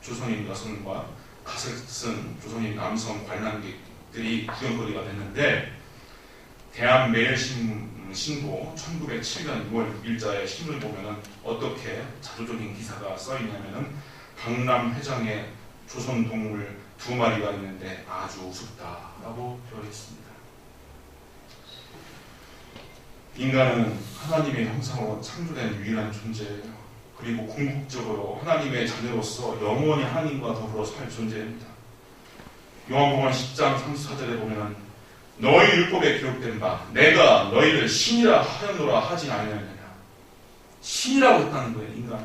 조선인 여성과 가색 쓴 조선인 남성 관람객들이 구경거리가 됐는데, 대한매일신보 1907년 6월 6일자의 신문을 보면은 어떻게 자조적인 기사가 써있냐면은, 박람 회장에 조선 동물 2마리가 있는데 아주 우습다라고 되어 있습니다. 인간은 하나님의 형상으로 창조된 유일한 존재예요. 그리고 궁극적으로 하나님의 자녀로서 영원히 하나님과 더불어 살 존재입니다. 요한복음 10장 34절에 보면 너희 율법에 기록된 바 내가 너희를 신이라 하였노라 하지 아니하느냐. 신이라고 했다는 거예요. 인간.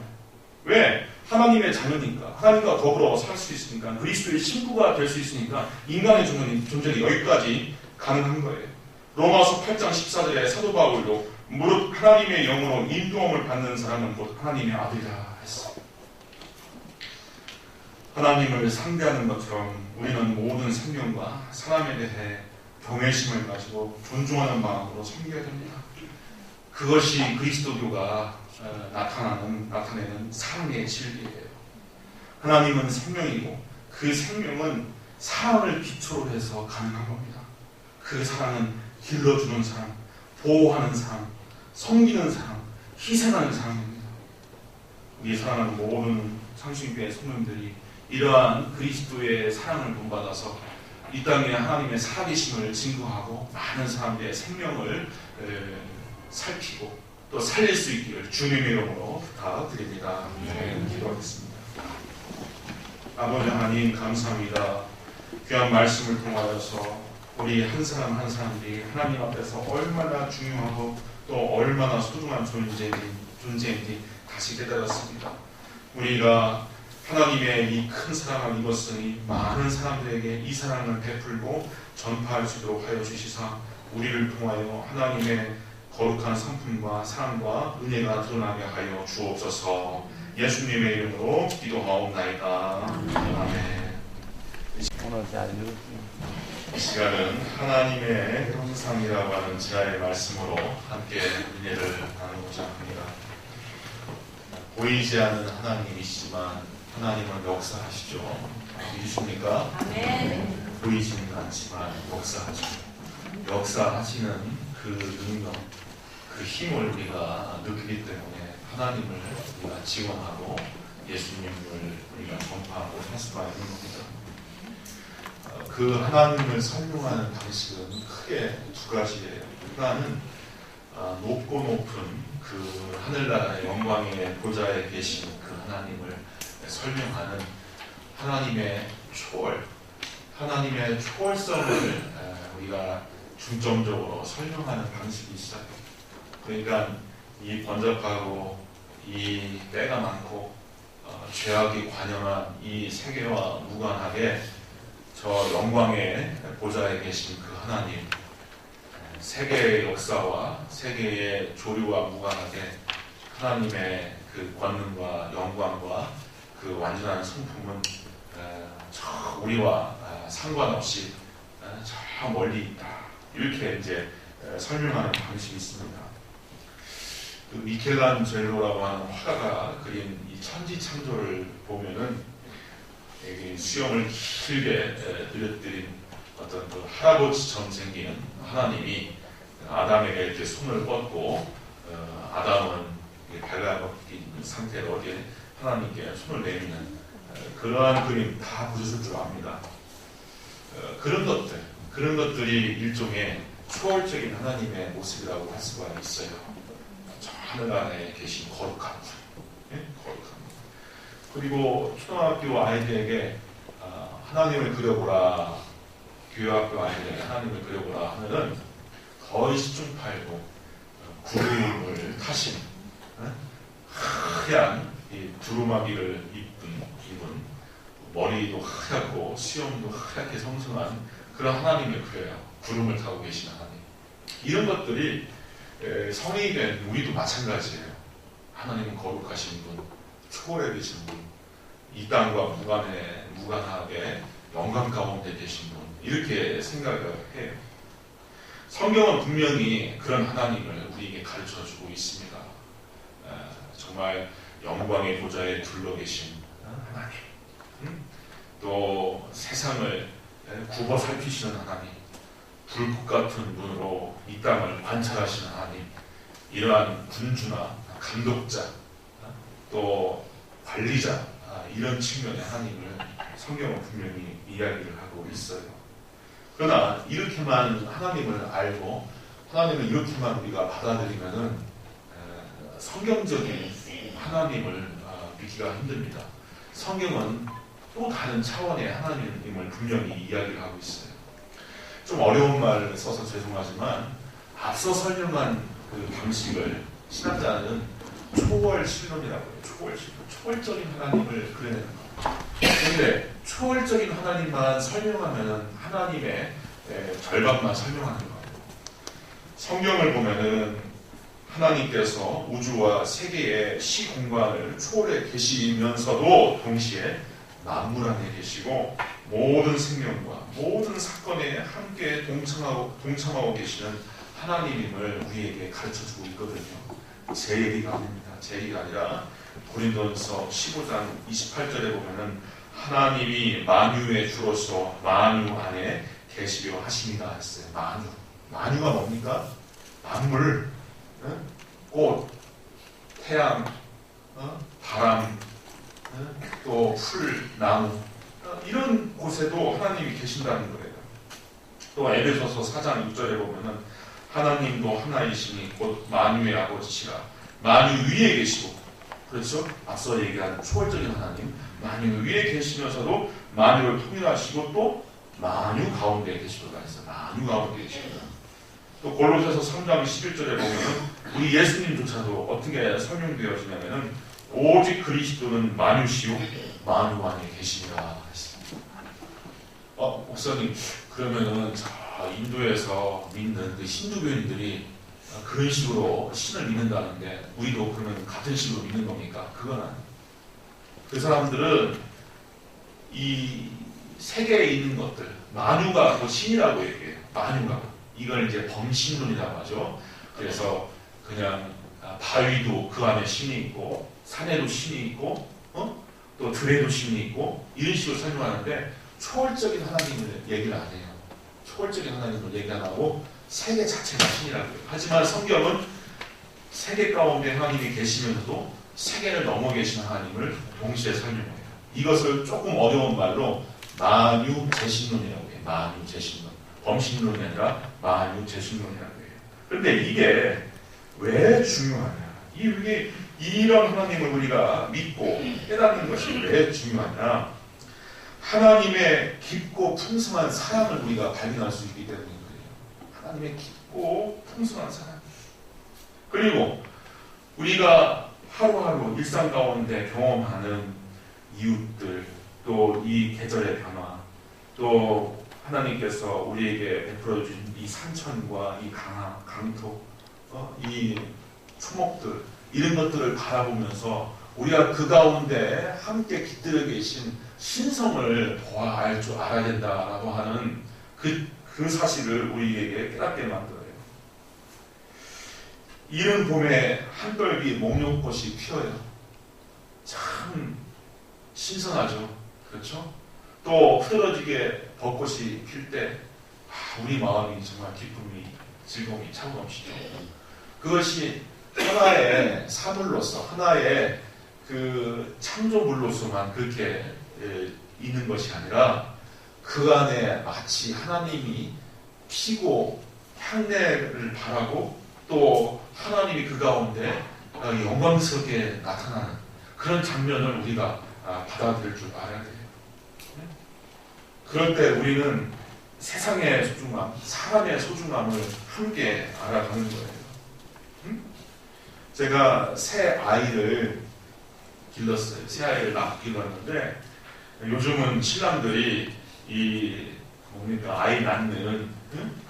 왜? 하나님의 자녀니까, 하나님과 더불어 살 수 있으니까, 그리스도의 신부가 될 수 있으니까 인간의 존재가 여기까지 가능한 거예요. 로마서 8장 14절에 사도 바울도 무릇 하나님의 영으로 인도함을 받는 사람은 곧 하나님의 아들이라 했어요. 하나님을 상대하는 것처럼 우리는 모든 생명과 사람에 대해 경외심을 가지고 존중하는 마음으로 섬겨야 됩니다. 그것이 그리스도교가 나타내는 사랑의 진리예요. 하나님은 생명이고 그 생명은 사랑을 기초로 해서 가능한 겁니다. 그 사랑은 길러주는 사랑, 보호하는 사랑, 섬기는 사랑, 희생하는 사랑입니다. 우리 사랑하는 모든 상승교회 성도님들이 이러한 그리스도의 사랑을 본받아서 이 땅에 하나님의 살아계심을 증거하고 많은 사람들의 생명을 살피고 또 살릴 수 있기를 주님의 이름으로 부탁드립니다. 네, 기도하겠습니다. 아버지 하나님 감사합니다. 귀한 말씀을 통하여서 우리 한 사람 한 사람들이 하나님 앞에서 얼마나 중요하고 또 얼마나 소중한 존재인지 다시 깨달았습니다. 우리가 하나님의 이 큰 사랑을 입었으니 많은 사람들에게 이 사랑을 베풀고 전파할 수 있도록 하여 주시사 우리를 통하여 하나님의 거룩한 성품과 사랑과 은혜가 드러나게 하여 주옵소서. 예수님의 이름으로 기도하옵나이다. 아멘. 이 시간은 하나님의 형상이라고 하는 지하의 말씀으로 함께 은혜를 나누고자 합니다. 보이지 않는 하나님이시지만 하나님은 역사하시죠. 믿으십니까? 아멘. 보이지는 않지만 역사하시죠. 역사하시는 그 능력, 그 힘을 우리가 느끼기 때문에 하나님을 우리가 지원하고 예수님을 우리가 전파하고 할 수가 있는 겁니다. 그 하나님을 설명하는 방식은 크게 두 가지예요. 하나는 높고 높은 그 하늘나라의 영광의 보좌에 계신 그 하나님을 설명하는 하나님의 초월, 하나님의 초월성을 우리가 중점적으로 설명하는 방식이 있어요. 그러니까 이 번잡하고 이 때가 많고 죄악이 관영한 이 세계와 무관하게 저 영광의 보좌에 계신 그 하나님, 세계의 역사와 세계의 조류와 무관하게 하나님의 그 권능과 영광과 그 완전한 성품은 저 우리와 상관없이 저 멀리 있다. 이렇게 이제 설명하는 방식이 있습니다. 그 미켈란젤로라고 하는 화가가 그린 이 천지창조를 보면은 수염을 길게 들여드린 어떤 그 할아버지처럼 생기는 하나님이 아담에게 이렇게 손을 뻗고 아담은 발라벗긴 상태로 어디에 하나님께 손을 내미는 그러한 그림 다 보셨을 줄 압니다. 그런 것들이 일종의 초월적인 하나님의 모습이라고 할 수가 있어요. 저 하늘 안에 계신 거룩한 분, 거룩한 분. 그리고 초등학교 아이들에게 하나님을 그려보라, 교회학교 아이들에게 하나님을 그려보라 하면은 거의 10중 8구 구름을 타신 하얀 이 두루마기를 입은 머리도 하얗고 수염도 하얗게 성성한 그런 하나님을 그려요. 구름을 타고 계신 하나님. 이런 것들이 성인이 된 우리도 마찬가지예요. 하나님은 거룩하신 분, 초월해 계신 분, 이 땅과 무관하게 영광 가운데 계신 분, 이렇게 생각을 해요. 성경은 분명히 그런 하나님을 우리에게 가르쳐주고 있습니다. 정말 영광의 보좌에 둘러 계신 하나님, 세상을 굽어 살피시는 하나님, 불꽃 같은 눈으로 이 땅을 관찰하시는 하나님, 이러한 군주나 감독자, 또 관리자, 이런 측면의 하나님을 성경은 분명히 이야기를 하고 있어요. 그러나 이렇게만 하나님을 알고 하나님을 이렇게만 우리가 받아들이면은 성경적인 하나님을 믿기가 힘듭니다. 성경은 또 다른 차원의 하나님을 분명히 이야기를 하고 있어요. 좀 어려운 말을 써서 죄송하지만 앞서 설명한 그 방식을 신학자는 초월신론이라고 해요. 초월신론. 초월적인 하나님을 그려내는 것. 그런데 초월적인 하나님만 설명하면 하나님의 절반만 설명하는 거예요. 성경을 보면은 하나님께서 우주와 세계의 시공간을 초월해 계시면서도 동시에 만물 안에 계시고 모든 생명과 모든 사건에 함께 동참하고 계시는 하나님임을 우리에게 가르쳐주고 있거든요. 제 얘기가 아닙니다. 제 얘기가 아니라 고린도전서 15장 28절에 보면은 하나님이 만유의 주로서 만유 안에 계시려 하십니다 했어요. 만유가 뭡니까? 만물, 꽃, 태양, 바람, 또 풀, 나무, 이런 곳에도 하나님이 계신다는 거예요. 또 에베소서 4장 6절에 보면은 하나님도 하나이시니 곧 만유의 아버지시라. 만유 위에 계시고, 그렇죠? 앞서 얘기한 초월적인 하나님, 만유 위에 계시면서도 만유를 통일하시고 또 만유 가운데 계시도다 했어요. 만유 가운데 계시도다. 또 골로새서 3장 11절에 보면은 우리 예수님조차도 어떻게 설명되어지냐면은 오직 그리스도는 만유시요 만유 안에 계시니라 했습니다. 목사님, 그러면은 인도에서 믿는 그 힌두교인들이 그런 식으로 신을 믿는다는데 우리도 그러면 같은 식으로 믿는 겁니까? 그건 아니에요. 그 사람들은 이 세계에 있는 것들, 만유가 곧 신이라고 얘기해요. 만유가. 이걸 이제 범신론이라고 하죠. 그래서 그냥 바위도 그 안에 신이 있고 산에도 신이 있고 또 들에도 신이 있고 이런 식으로 설명하는데 초월적인 하나님을 얘기를 안 해요. 초월적인 하나님을 얘기 안 하고 세계 자체가 신이라고 해요. 하지만 성경은 세계 가운데 하나님이 계시면서도 세계를 넘어 계신 하나님을 동시에 설명해요. 이것을 조금 어려운 말로 만유재신론이라고 해요. 만유재신론. 범신론이 아니라 만유재신론이라고 해요. 그런데 이게 왜 중요하냐? 이런 하나님을 우리가 믿고 깨닫는 것이 왜 중요하냐? 하나님의 깊고 풍성한 사랑을 우리가 발견할 수 있기 때문인 거예요. 하나님의 깊고 풍성한 사랑. 그리고 우리가 하루하루 일상 가운데 경험하는 이웃들, 또 이 계절의 변화, 또 하나님께서 우리에게 베풀어 주신 이 산천과 이 강토, 이 초목들, 이런 것들을 바라보면서 우리가 그 가운데 함께 깃들어 계신 신성을 보아 줄 알아야 된다라고 하는 그 사실을 우리에게 깨닫게 만들어요. 이른 봄에 한떨기 목련꽃이 피어요. 참 신선하죠. 그렇죠? 또 흐드러지게 벚꽃이 필 때 우리 마음이 정말 기쁨이, 즐거움이 차고 넘치죠. 그것이 하나의 사물로서, 하나의 그 창조물로서만 그렇게 있는 것이 아니라 그 안에 마치 하나님이 피고 향내를 바라고 또 하나님이 그 가운데 영광스럽게 나타나는 그런 장면을 우리가 받아들일 줄 알아야 돼요. 그럴 때 우리는 세상의 소중함, 사람의 소중함을 함께 알아가는 거예요. 제가 새 아이를 길렀어요. 새 아이를 낳고 길렀는데 요즘은 신랑들이 아이 낳는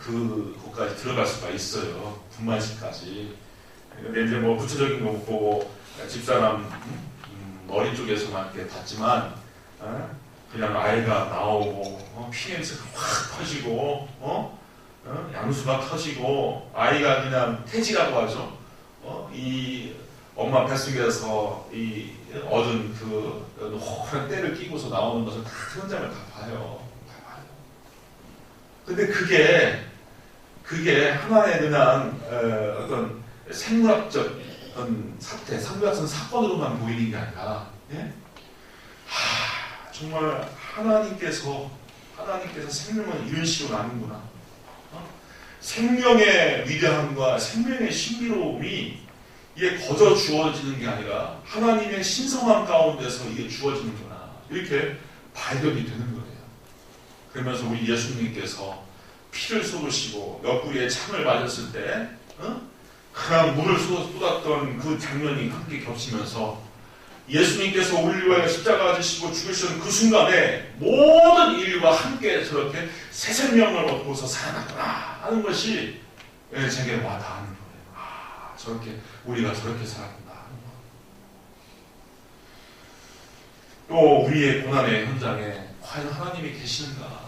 그곳까지 들어갈 수가 있어요. 분만실까지. 근데 이제 뭐 구체적인 거 못 보고 집사람 머리 쪽에서만 이렇게 봤지만 그냥 아이가 나오고 피냄새가 확 터지고 양수가 터지고 아이가 그냥 태지라고 하죠. 이 엄마 뱃속에서 이 얻은 그 노란 때를 끼고서 나오는 것을 다 현장을 다 봐요. 근데 그게 하나의 그냥 어떤 생물학적 사태, 생물학적 사건으로만 보이는 게 아니라, 예? 정말 하나님께서 생명을 이런 식으로 나누는구나. 생명의 위대함과 생명의 신비로움이 이게 거저 주어지는 게 아니라 하나님의 신성함 가운데서 이게 주어지는구나. 이렇게 발견이 되는 거예요. 그러면서 우리 예수님께서 피를 쏟으시고 옆구리에 창을 맞았을 때 그냥 물을 쏟았던 그 장면이 함께 겹치면서 예수님께서 우리를 위하여 십자가 지시고 죽으시는 그 순간에 모든 인류와 함께 저렇게 새 생명을 얻고서 살아났구나 하는 것이 제게 와닿는 거예요. 저렇게 우리가 저렇게 살았구나. 또 우리의 고난의 현장에 과연 하나님이 계시는가?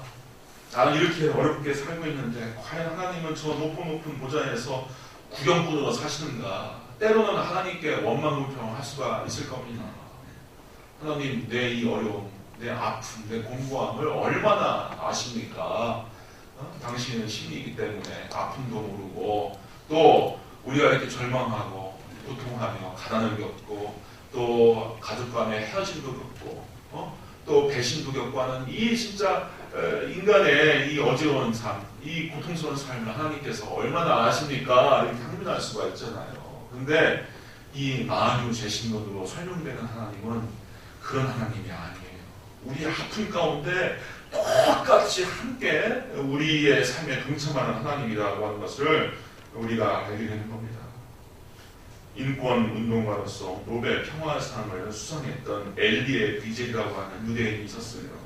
나는 이렇게 어렵게 살고 있는데 과연 하나님은 저 높은 보좌에서 구경꾼으로 사시는가? 때로는 하나님께 원망불평을 할 수가 있을 겁니다. 하나님, 내 이 어려움, 내 아픔, 내 공고함을 얼마나 아십니까? 당신은 신이기 때문에 아픔도 모르고 또 우리가 이렇게 절망하고 고통하며 가난을 겪고 또 가족 간의 헤어짐도 겪고 또 배신도 겪고 하는 이 진짜 인간의 이 어지러운 삶, 이 고통스러운 삶을 하나님께서 얼마나 아십니까? 이렇게 항변할 수가 있잖아요. 근데 이 만유 제신론으로 설명되는 하나님은 그런 하나님이 아니에요. 우리의 아픔 가운데 똑같이 함께 우리의 삶에 동참하는 하나님이라고 하는 것을 우리가 알게 되는 겁니다. 인권 운동가로서 노벨 평화상을 수상했던 엘리에 비젤이라고 하는 유대인이 있었어요.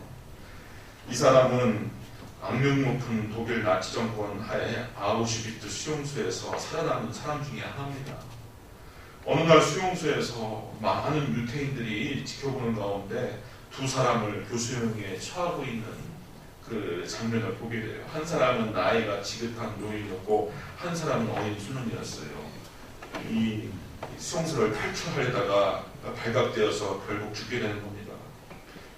이 사람은 악명 높은 독일 나치 정권 하에 아우슈비츠 수용소에서 살아남은 사람 중에 하나입니다. 어느 날 수용소에서 많은 유태인들이 지켜보는 가운데 두 사람을 교수형에 처하고 있는 그 장면을 보게 돼요. 한 사람은 나이가 지긋한 노인이었고 한 사람은 어린 소년이었어요. 이 수용소를 탈출하려다가 발각되어서 결국 죽게 되는 겁니다.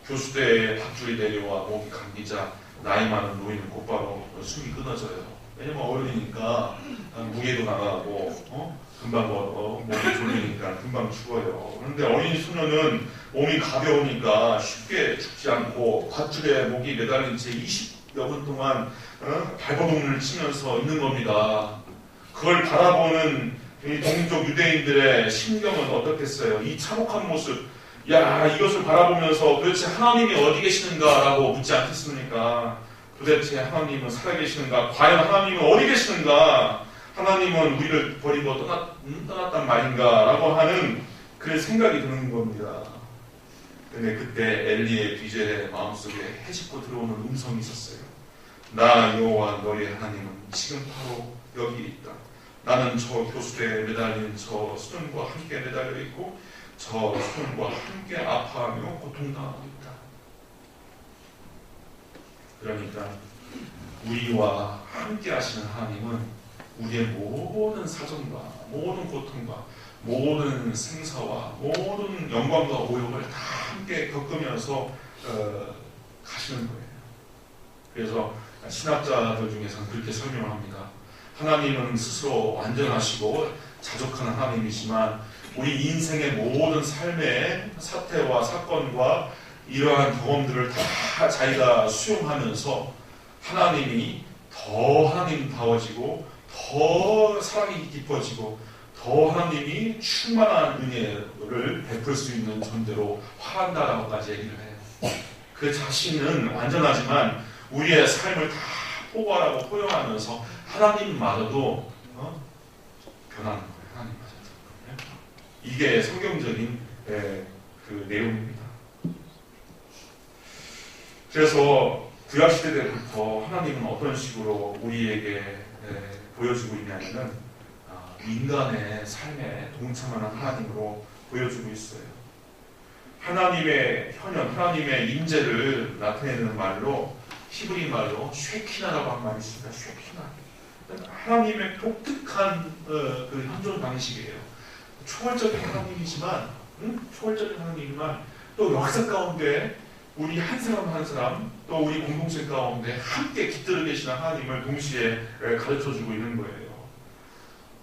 교수대에 밧줄이 내려와 목이 감기자 나이 많은 노인은 곧바로 숨이 끊어져요. 왜냐면 어른이니까 무게도 나가고 금방 목이 졸리니까 금방 죽어요. 그런데 어린 소년은 몸이 가벼우니까 쉽게 죽지 않고 밧줄에 목이 매달린 채 20여 분 동안 발버둥을 치면서 있는 겁니다. 그걸 바라보는 이 동쪽 유대인들의 심경은 어떻겠어요? 이 참혹한 모습, 이것을 바라보면서 도대체 하나님이 어디 계시는가라고 묻지 않겠습니까? 도대체 하나님은 살아계시는가? 과연 하나님은 어디 계시는가? 하나님은 우리를 버리고 떠났단 말인가? 라고 하는 그 생각이 드는 겁니다. 근데 그때 엘리의 비젤의 마음속에 헤집고 들어오는 음성이 있었어요. 나 여호와 너희 하나님은 지금 바로 여기 있다. 나는 저 교수대에 매달린 저 수련과 함께 매달려 있고 저 수련과 함께 아파하며 고통당하고 있다. 그러니까 우리와 함께 하시는 하나님은 우리의 모든 사정과 모든 고통과 모든 생사와 모든 영광과 오욕을 다 함께 겪으면서 가시는 거예요. 그래서 신학자들 중에서는 그렇게 설명을 합니다. 하나님은 스스로 완전하시고 자족하는 하나님이지만 우리 인생의 모든 삶의 사태와 사건과 이러한 경험들을 다 자기가 수용하면서 하나님이 더 하나님다워지고 더 사랑이 깊어지고 더 하나님이 충만한 은혜를 베풀 수 있는 존재로 화한다라고까지 얘기를 해요. 그 자신은 완전하지만 우리의 삶을 다 포괄하고 포용하면서 하나님마저도 변하는 거예요. 하나님마저도. 이게 성경적인 그 내용입니다. 그래서 구약시대 때부터 하나님은 어떤 식으로 우리에게 보여주고 있냐면 인간의 삶에 동참하는 하나님으로 보여주고 있어요. 하나님의 현현, 하나님의 임재를 나타내는 말로 히브리 말로 쉐키나라고 한 말이 있습니다. 쉐키나. 하나님의 독특한 그 현존 방식이에요. 초월적인 하나님이지만 또 역사 가운데 우리 한 사람 한 사람 또 우리 공동체 가운데 함께 깃들어 계시는 하나님을 동시에 가르쳐주고 있는 거예요.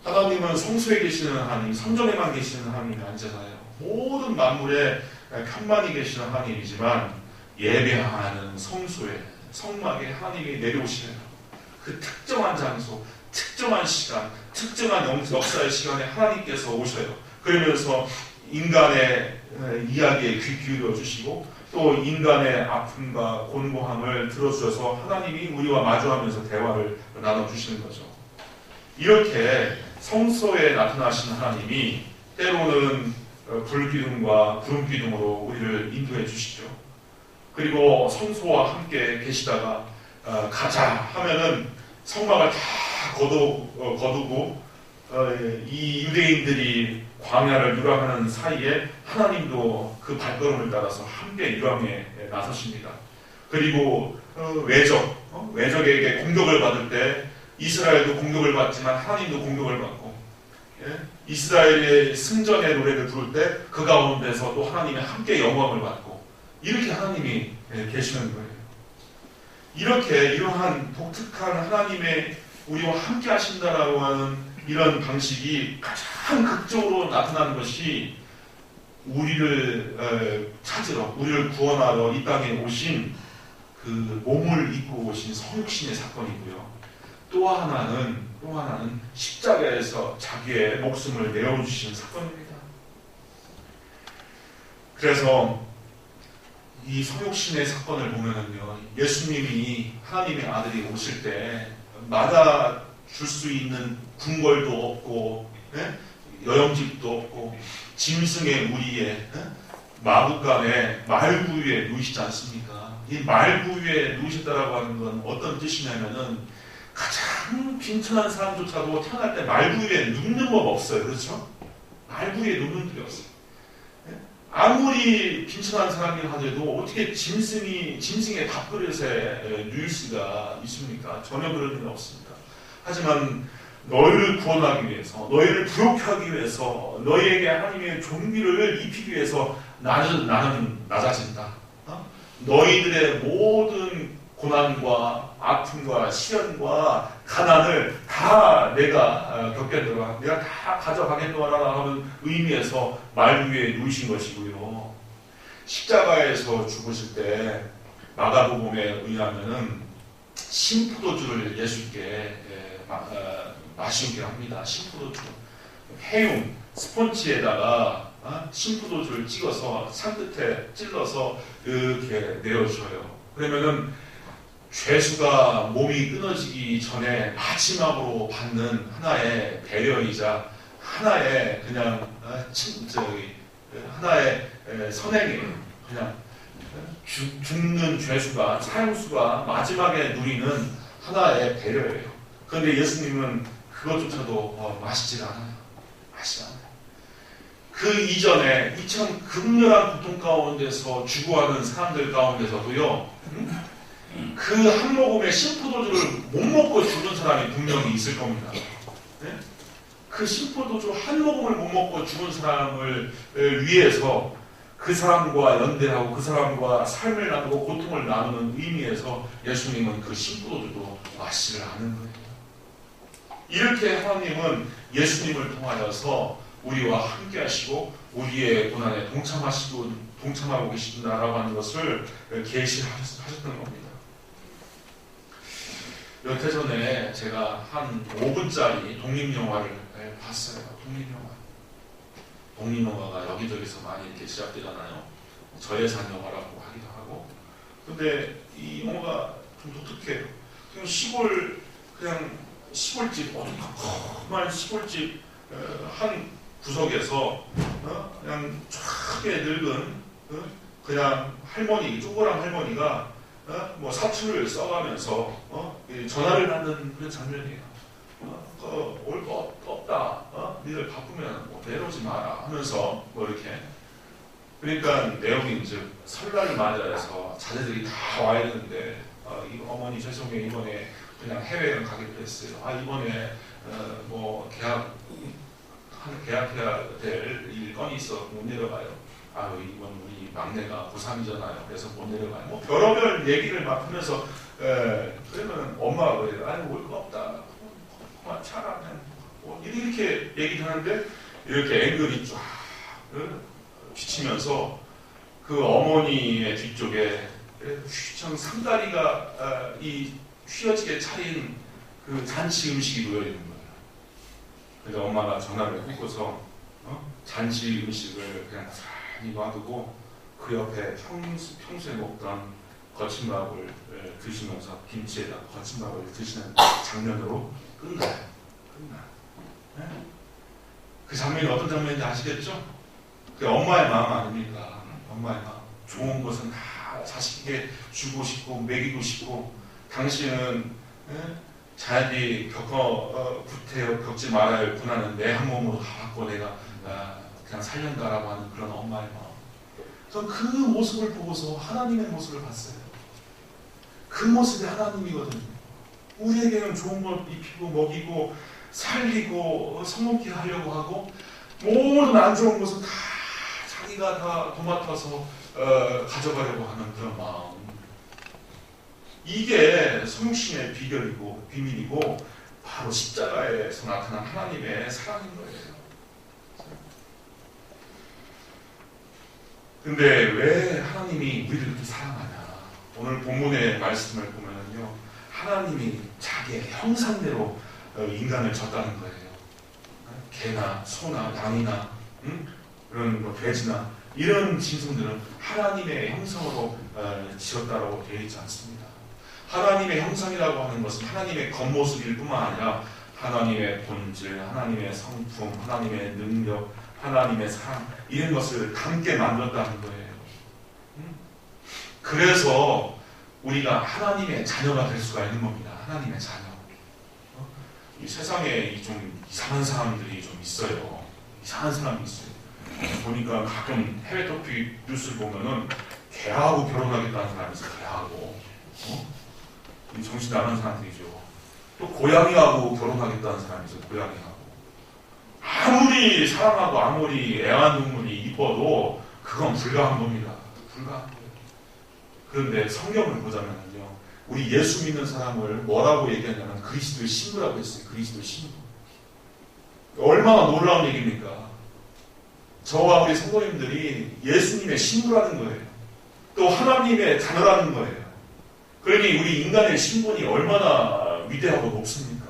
하나님은 성소에 계시는 하나님, 성전에만 계시는 하나님이 아니잖아요. 모든 만물에 편만히 계시는 하나님이지만 예배하는 성소에, 성막에 하나님이 내려오시는 그 특정한 장소, 특정한 시간, 특정한 역사의 시간에 하나님께서 오셔요. 그러면서 인간의 이야기에 귀 기울여 주시고 또 인간의 아픔과 곤고함을 들어주셔서 하나님이 우리와 마주하면서 대화를 나눠주시는 거죠. 이렇게 성소에 나타나신 하나님이 때로는 불기둥과 구름기둥으로 우리를 인도해 주시죠. 그리고 성소와 함께 계시다가 가자 하면은 성막을 다 거두고 이 유대인들이 광야를 유랑하는 사이에 하나님도 그 발걸음을 따라서 함께 유랑에 나서십니다. 그리고 외적에게 공격을 받을 때 이스라엘도 공격을 받지만 하나님도 공격을 받고, 이스라엘의 승전의 노래를 부를 때 그 가운데서 또 하나님이 함께 영광을 받고, 이렇게 하나님이 계시는 거예요. 이렇게 이러한 독특한 하나님의 우리와 함께 하신다라고 하는 이런 방식이 가장 극적으로 나타나는 것이 우리를 찾으러, 우리를 구원하러 이 땅에 오신 그 몸을 입고 오신 성육신의 사건이고요. 또 하나는 십자가에서 자기의 목숨을 내어주신 사건입니다. 그래서 이 성육신의 사건을 보면은요, 예수님이 하나님의 아들이 오실 때 맞아줄 수 있는 궁궐도 없고, 여영집도 없고, 짐승의 우리에 마구간에 말구 위에 누우시지 않습니까? 이 말구 위에 누우셨다라고 하는 건 어떤 뜻이냐면은 가장 빈천한 사람조차도 태어날 때 말구 위에 눕는 법 없어요. 그렇죠? 말구 위에 눕는 법이 없어요. 아무리 빈천한 사람이라 하더라도 어떻게 짐승의 밥그릇에 누일 수가 있습니까? 전혀 그런 일은 없습니다. 하지만 너희를 구원하기 위해서, 너희를 부욕케 하기 위해서, 너희에게 하나님의 존귀를 입히기 위해서 나는 낮아진다. 너희들의 모든 고난과 아픔과 시련과 가난을 다 내가 겪겠노라, 내가 다 가져가겠노라 하는 의미에서 말 위에 누우신 것이고요. 십자가에서 죽으실 때 마가복음에 의하면은 신포도주를 예수께 마시게 합니다. 신포도주, 해용 스펀지에다가 신포도주를 찍어서 산끝에 찔러서 이렇게 내어줘요. 그러면은 죄수가 몸이 끊어지기 전에 마지막으로 받는 하나의 배려이자 하나의 그냥 하나의 선행이에요. 그냥 죽는 죄수가, 사형수가 마지막에 누리는 하나의 배려예요. 그런데 예수님은 그것조차도 마시질 않아요. 마시지 않아요. 그 이전에 이 참 극렬한 고통 가운데서 죽어가는 사람들 가운데서도요, 그 한 모금의 신포도주를 못 먹고 죽은 사람이 분명히 있을 겁니다. 그 신포도주 한 모금을 못 먹고 죽은 사람을 위해서 그 사람과 연대하고 그 사람과 삶을 나누고 고통을 나누는 의미에서 예수님은 그 신포도주도 마시지를 않은 거예요. 이렇게 하나님은 예수님을 통하여서 우리와 함께 하시고 우리의 고난에 동참하고 계신다라고 하는 것을 계시하셨던 겁니다. 몇 해 전에 제가 한 5분짜리 독립영화를 봤어요. 독립영화가 여기저기서 많이 이렇게 시작되잖아요. 저예산 영화라고 하기도 하고. 근데 이 영화가 좀 독특해요. 그냥 시골집, 정말 시골집 한 구석에서 그냥 쫙게 늙은 그냥 할머니, 쪼그란 할머니가 뭐 사투를 써가면서 전화를 받는 그런 장면이에요. 올 거 없다. 니들 바쁘면 뭐 내려오지 마라 하면서 뭐 이렇게. 그러니까 내용이 이제 설날을 맞이해서 자제들이 다 와야 되는데 어머니 죄송해요, 이번에 그냥 해외여행 가기로 했어요. 이번에 뭐 계약해야 될 건이 있어 못 내려가요. 이번 우리 막내가 고3이잖아요. 그래서 못 내려가요. 뭐 별의별 얘기를 막 하면서 그러면 엄마가 그래요. 올 거 없다. 그만 차라. 뭐 이렇게 얘기를 하는데 이렇게 앵글이 쫙 비치면서 그 어머니의 뒤쪽에 참 상다리가 이 휘어지게 차린 그 잔치 음식이 놓여 있는 거예요. 그래서 엄마가 전화를 끊고서 잔치 음식을 그냥 잘 놔두고 그 옆에 평소에 먹던 거침밥을 드시면서 김치에다 거침밥을 드시는 장면으로 끝나요. 네? 그 장면이 어떤 장면인지 아시겠죠? 그 엄마의 마음 아닙니까? 엄마의 마음. 좋은 것은 다 자식에게 주고 싶고 먹이고 싶고 당신은 자연이 겪지 말아야 할 고난은 내 한 몸으로 다 받고 내가 그냥 살련다라고 하는 그런 엄마의 마음. 저는 그 모습을 보고서 하나님의 모습을 봤어요. 그 모습이 하나님이거든요. 우리에게는 좋은 걸 입히고 먹이고 살리고 성공케 하려고 하고 모든 안 좋은 것은 다 자기가 다 도맡아서 가져가려고 하는 그런 마음. 이게 성심의 비결이고 비밀이고 바로 십자가에서 나타난 하나님의 사랑인 거예요. 근데 왜 하나님이 우리를 그렇게 사랑하냐? 오늘 본문의 말씀을 보면요, 하나님이 자기의 형상대로 인간을 졌다는 거예요. 개나 소나 양이나 그런 뭐 돼지나 이런 짐승들은 하나님의 형상으로 지었다고 되어 있지 않습니다. 하나님의 형상이라고 하는 것은 하나님의 겉모습일 뿐만 아니라 하나님의 본질, 하나님의 성품, 하나님의 능력, 하나님의 사랑 이런 것을 함께 만들었다는 거예요. 그래서 우리가 하나님의 자녀가 될 수가 있는 겁니다. 하나님의 자녀. 이 세상에 좀 이상한 사람들이 좀 있어요. 이상한 사람이 있어요. 보니까 가끔 해외 토픽 뉴스를 보면은 개하고 결혼하겠다는 사람이 있어요. 개하고. 정신 나간 사람들이죠. 또 고양이하고 결혼하겠다는 사람이 있어요. 고양이하고. 아무리 사랑하고 아무리 애완동물이 이뻐도 그건 불가한 겁니다. 불가한 거예요. 그런데 성경을 보자면요, 우리 예수 믿는 사람을 뭐라고 얘기하냐면 그리스도의 신부라고 했어요. 그리스도의 신부. 얼마나 놀라운 얘기입니까? 저와 우리 성도님들이 예수님의 신부라는 거예요. 또 하나님의 자녀라는 거예요. 그러니 우리 인간의 신분이 얼마나 위대하고 높습니까?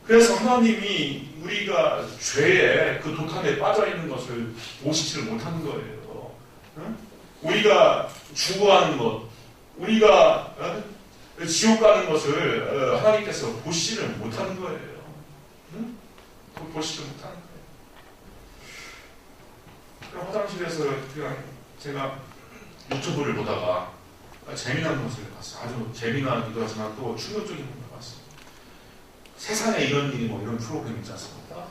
그래서 하나님이 우리가 죄에 그 도탄에 빠져있는 것을 보시지를 못하는 거예요. 우리가 죽어가는 것, 우리가 지옥 가는 것을 하나님께서 보시지를 못하는 거예요. 보시지 못하는 거예요. 그럼 화장실에서 그냥 제가 유튜브를 보다가 재미난 것을 봤어요. 아주 재미나기도 하지만 또 충격적인 것을 봤어요. 세상에 이런 일이 뭐 이런 프로그램 있지 않습니까?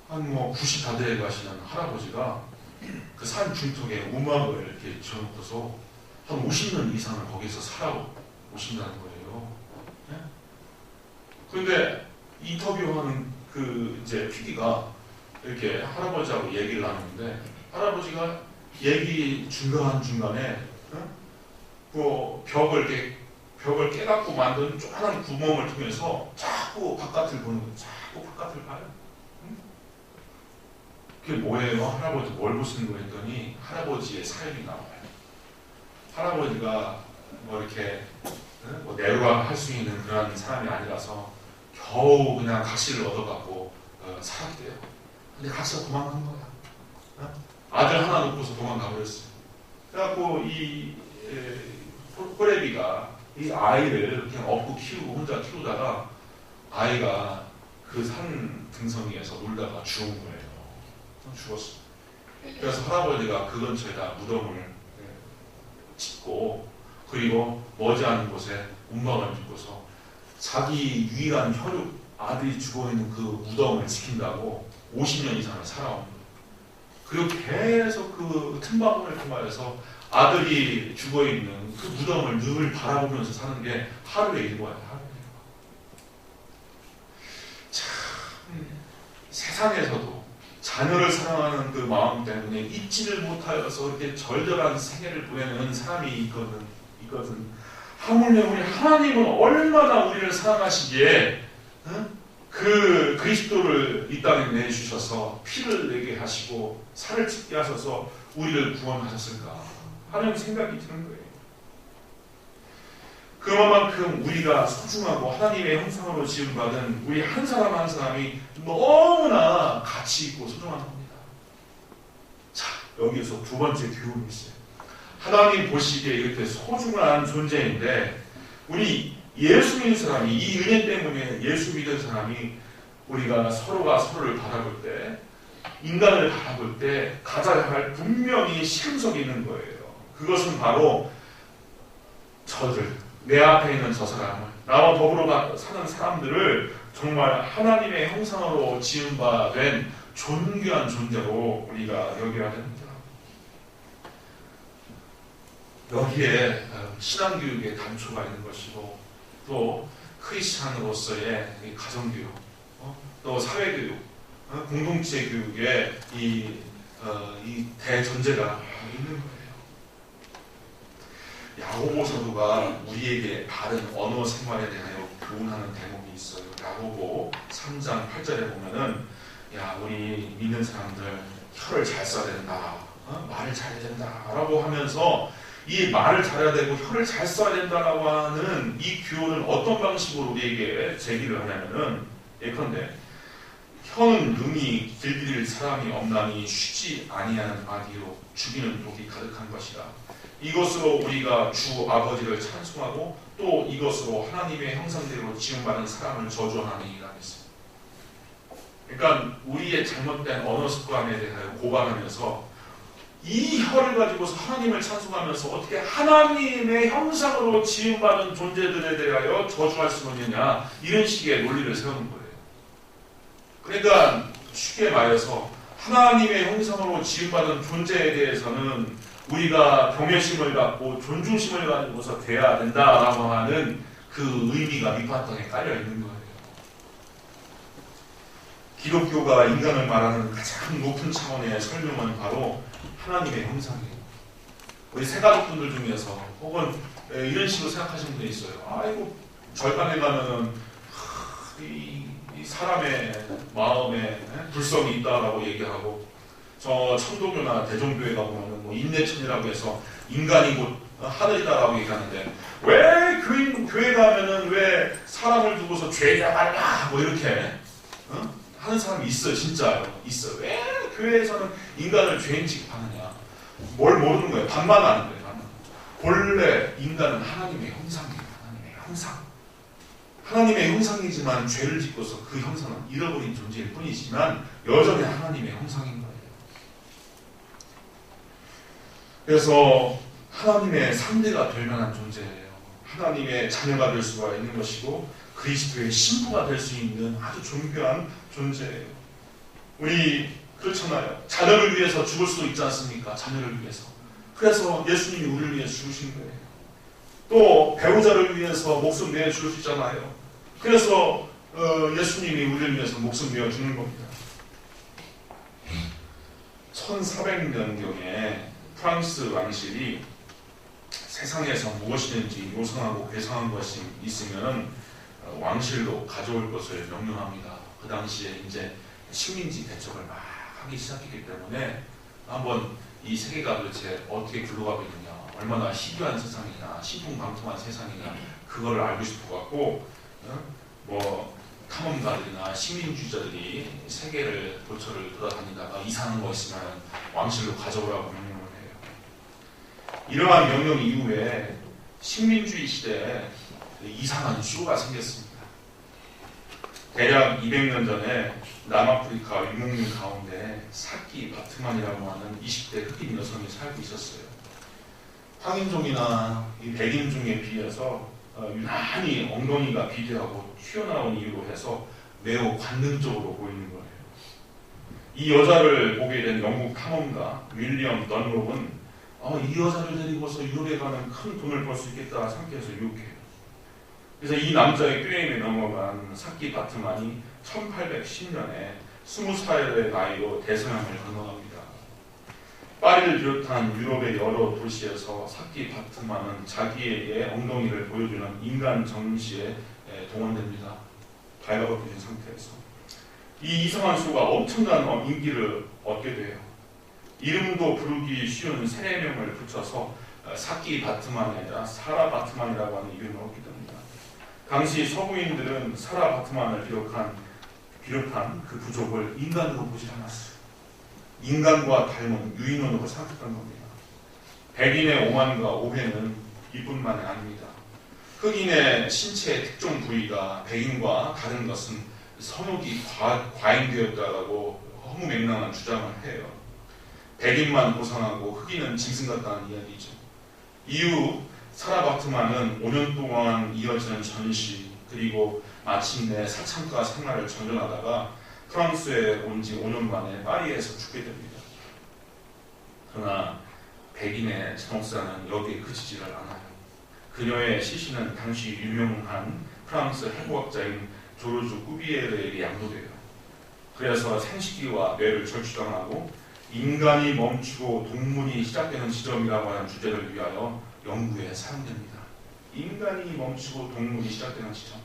한 뭐 90다 돼 가시는 할아버지가 그 산 중턱에 우막을 이렇게 지어놓고서 한 50년 이상을 거기서 살아 오신다는 거예요. 네? 그런데 인터뷰하는 그 이제 PD가 이렇게 할아버지하고 얘기를 나누는데 할아버지가 얘기 중간중간에 뭐 벽을 깨갖고 만든 조그만 구멍을 통해서 자꾸 바깥을 보는 거예요. 자꾸 바깥을 봐요. 그게 뭐예요? 할아버지 뭘 보시는 거 했더니 할아버지의 사연이 나와요. 할아버지가 뭐 이렇게 뭐 내로할 수 있는 그런 사람이 아니라서 겨우 그냥 각시를 얻어갖고 살았대요. 근데 각시가 도망간 거야. 아들 하나 놓고서 도망가 버렸어요. 그래갖고 이 호레비가 이 아이를 그냥 업고 키우고 혼자 키우다가 아이가 그 산 등성이에서 놀다가 죽은 거예요. 죽었어요. 그래서 할아버지가 그 근처에다 무덤을 짓고 그리고 머지않은 곳에 운막을 짓고서 자기 유일한 혈육 아들이 죽어있는 그 무덤을 지킨다고 50년 이상을 살아온 거예요. 그리고 계속 그 틈바구니를 통하여서 아들이 죽어있는 그 무덤을 늘 바라보면서 사는 게 하루의 일과예요. 하루의 일과. 참 세상에서도 자녀를 사랑하는 그 마음 때문에 잊지를 못하여서 이렇게 절절한 생애를 보내는 사람이 있거든. 하물며 우리 하나님은 얼마나 우리를 사랑하시기에 그 그리스도를 이 땅에 내주셔서 피를 내게 하시고 살을 찢게 하셔서 우리를 구원하셨을까 하는 생각이 드는 거예요. 그만큼 우리가 소중하고 하나님의 형상으로 지음받은 우리 한 사람 한 사람이 너무나 가치 있고 소중한 겁니다. 자, 여기서 두 번째 교훈이 있어요. 하나님 보시기에 이렇게 소중한 존재인데 우리 예수 믿는 사람이 이 은혜 때문에 예수 믿는 사람이 우리가 서로가 서로를 바라볼 때 인간을 바라볼 때 가져야 할 분명히 실음석이 있는 거예요. 그것은 바로 저들, 내 앞에 있는 저 사람을, 나와 더불어 사는 사람들을 정말 하나님의 형상으로 지음받은 존귀한 존재로 우리가 여겨야 됩니다. 여기에 신앙교육의 단초가 있는 것이고 또 크리스찬으로서의 가정교육, 또 사회교육, 공동체 교육의 이 대전제가 있는 거예요. 야고보 사도가 우리에게 바른 언어 생활에 대하여 교훈하는 대목이 있어요. 야고보 3장 8절에 보면은 우리 믿는 사람들 혀를 잘 써야 된다, 말을 잘해야 된다 라고 하면서 이 말을 잘해야 되고 혀를 잘 써야 된다라고 하는 이 교훈을 어떤 방식으로 우리에게 제기를 하냐면은 예컨대 혀는 능히 길들일 사람이 없나니 쉬지 아니하는 아기로 죽이는 독이 가득한 것이라. 이것으로 우리가 주 아버지를 찬송하고 또 이것으로 하나님의 형상대로 지음받은 사람을 저주하느니라 했어요. 그러니까 우리의 잘못된 언어 습관에 대하여 고발하면서 이 혀를 가지고서 하나님을 찬송하면서 어떻게 하나님의 형상으로 지음받은 존재들에 대하여 저주할 수 있느냐, 이런 식의 논리를 세우는 거예요. 그러니까 쉽게 말해서 하나님의 형상으로 지음받은 존재에 대해서는 우리가 경외심을 갖고 존중심을 가지고서 돼야 된다라고 하는 그 의미가 밑바탕에 깔려 있는 거예요. 기독교가 인간을 말하는 가장 높은 차원의 설명은 바로 하나님의 형상이에요. 우리 새가족분들 중에서 혹은 이런 식으로 생각하시는 분이 있어요. 아이고 절간에 가면은 이 사람의 마음에 불성이 있다라고 얘기하고, 저 천도교나 대종교회 가보면은 뭐 인내천이라고 해서 인간이 곧 하늘이다라고 얘기하는데 왜 교회 가면은 왜 사람을 두고서 죄냐 말라 뭐 이렇게 하는 사람이 있어요. 진짜요. 있어요. 왜 교회에서는 인간을 죄인 취급하느냐. 뭘 모르는 거예요. 반반하는 거예요. 반반. 본래 인간은 하나님의 형상이에요. 하나님의 형상. 하나님의 형상이지만 죄를 짓고서 그 형상은 잃어버린 존재일 뿐이지만 여전히 하나님의 형상인 거예요. 그래서 하나님의 상대가 될 만한 존재예요. 하나님의 자녀가 될 수가 있는 것이고 그리스도의 신부가 될 수 있는 아주 존귀한 존재예요. 우리 그렇잖아요. 자녀를 위해서 죽을 수도 있지 않습니까? 자녀를 위해서. 그래서 예수님이 우리를 위해서 죽으신 거예요. 또 배우자를 위해서 목숨 내어 줄 수 있잖아요. 그래서 예수님이 우리를 위해서 목숨 내어 주는 겁니다. 1400년경에 프랑스 왕실이 세상에서 무엇이든지 요상하고 괴상한 것이 있으면 왕실로 가져올 것을 명령합니다. 그 당시에 이제 식민지 대첩을 막 하기 시작했기 때문에 한번 이 세계가 도대체 어떻게 굴러가고 있느냐, 얼마나 희귀한 세상이냐, 신풍방통한 세상이냐, 그거를 알고 싶어갖고 뭐 탐험가들이나 식민주의자들이 세계를 도처를 돌아다니다가 이상한 거 있으면 왕실로 가져오라고 명령을 해요. 이러한 명령 이후에 식민주의 시대에 이상한 쇼가 생겼습니다. 대략 200년 전에 남아프리카 유목민 가운데 사키 바트만이라고 하는 20대 흑인 여성이 살고 있었어요. 황인종이나 백인종에 비해서 유난히 엉덩이가 비대하고 튀어나온 이유로 해서 매우 관능적으로 보이는 거예요. 이 여자를 보게 된 영국 탐험가 윌리엄 던롭은 이 여자를 데리고서 유럽에 가면 큰 돈을 벌 수 있겠다 생각해서 유혹해요. 그래서 이 남자의 꾀임에 넘어간 사키 바트만이 1810년에 20살의 나이로 대서양을 건너갑니다. 파리를 비롯한 유럽의 여러 도시에서 사키 바트만은 자기의 엉덩이를 보여주는 인간 전시에 동원됩니다. 발가벗겨진 상태에서. 이 이상한 쇼가 엄청난 인기를 얻게 돼요. 이름도 부르기 쉬운 세 명을 붙여서 사키 바트만이 아니라 사라 바트만이라고 하는 이름을 얻게 됩니다. 당시 서구인들은 사라 바트만을 비롯한 그 부족을 인간으로 보지 않았어요. 인간과 닮은 유인원으로 생각했던 겁니다. 백인의 오만과 오해는 이뿐만이 아닙니다. 흑인의 신체의 특정 부위가 백인과 다른 것은 성욕이 과잉되었다라고 허무맹랑한 주장을 해요. 백인만 보상하고 흑인은 짐승 같다는 이야기죠. 이후 사라 바트만은 5년 동안 이어지는 전시 그리고 마침내 사창가 생활을 전전하다가 프랑스에 온 지 5년 만에 파리에서 죽게 됩니다. 그러나 백인의 제목사는 여기에 그치지를 않아요. 그녀의 시신은 당시 유명한 프랑스 해부학자인 조르주 꾸비에르에게 양도돼요. 그래서 생식기와 뇌를 절취당하고 인간이 멈추고 동물이 시작되는 지점이라고 하는 주제를 위하여 연구에 사용됩니다. 인간이 멈추고 동물이 시작되는 지점.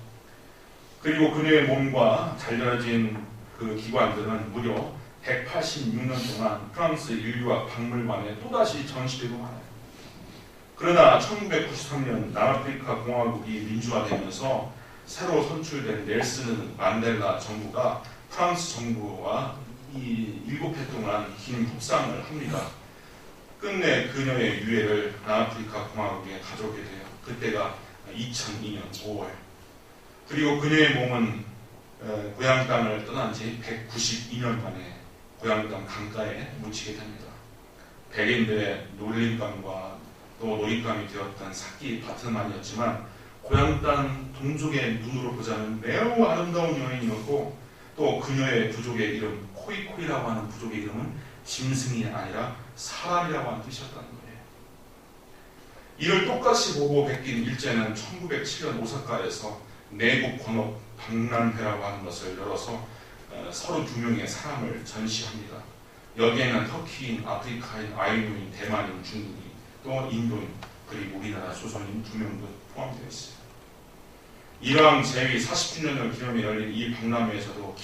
그리고 그녀의 몸과 잘려진 그 기관들은 무려 186년 동안 프랑스 인류학 박물관에 또다시 전시되고 말아요. 그러나 1993년 남아프리카 공화국이 민주화되면서 새로 선출된 넬슨 만델라 정부가 프랑스 정부와 이 7해 동안 긴 협상을 합니다. 끝내 그녀의 유해를 남아프리카 공화국에 가져오게 돼요. 그때가 2002년 5월. 그리고 그녀의 몸은 고향 땅을 떠난 지 192년 만에 고향 땅 강가에 묻히게 됩니다. 백인들의 놀림감과 또 놀잇감이 되었던 사키 바트만이었지만 고향 땅 동족의 눈으로 보자면 매우 아름다운 여인이었고 또 그녀의 부족의 이름 코이코이라고 하는 부족의 이름은 짐승이 아니라 사람이라고 하는 뜻이었다는 거예요. 이를 똑같이 보고 베낀 일제는 1907년 오사카에서 내국 권업 박람회라고 하는 것을 열어서 32명의 사람을 전시합니다. 여기에는 터키인, 아프리카인, 아이누인, 대만인, 중국인, 또 인도인, 그리고 우리나라 조선인 2명도 포함되어 있어요. 일왕 제위 40주년을 기념해 열린 이 박람회에서도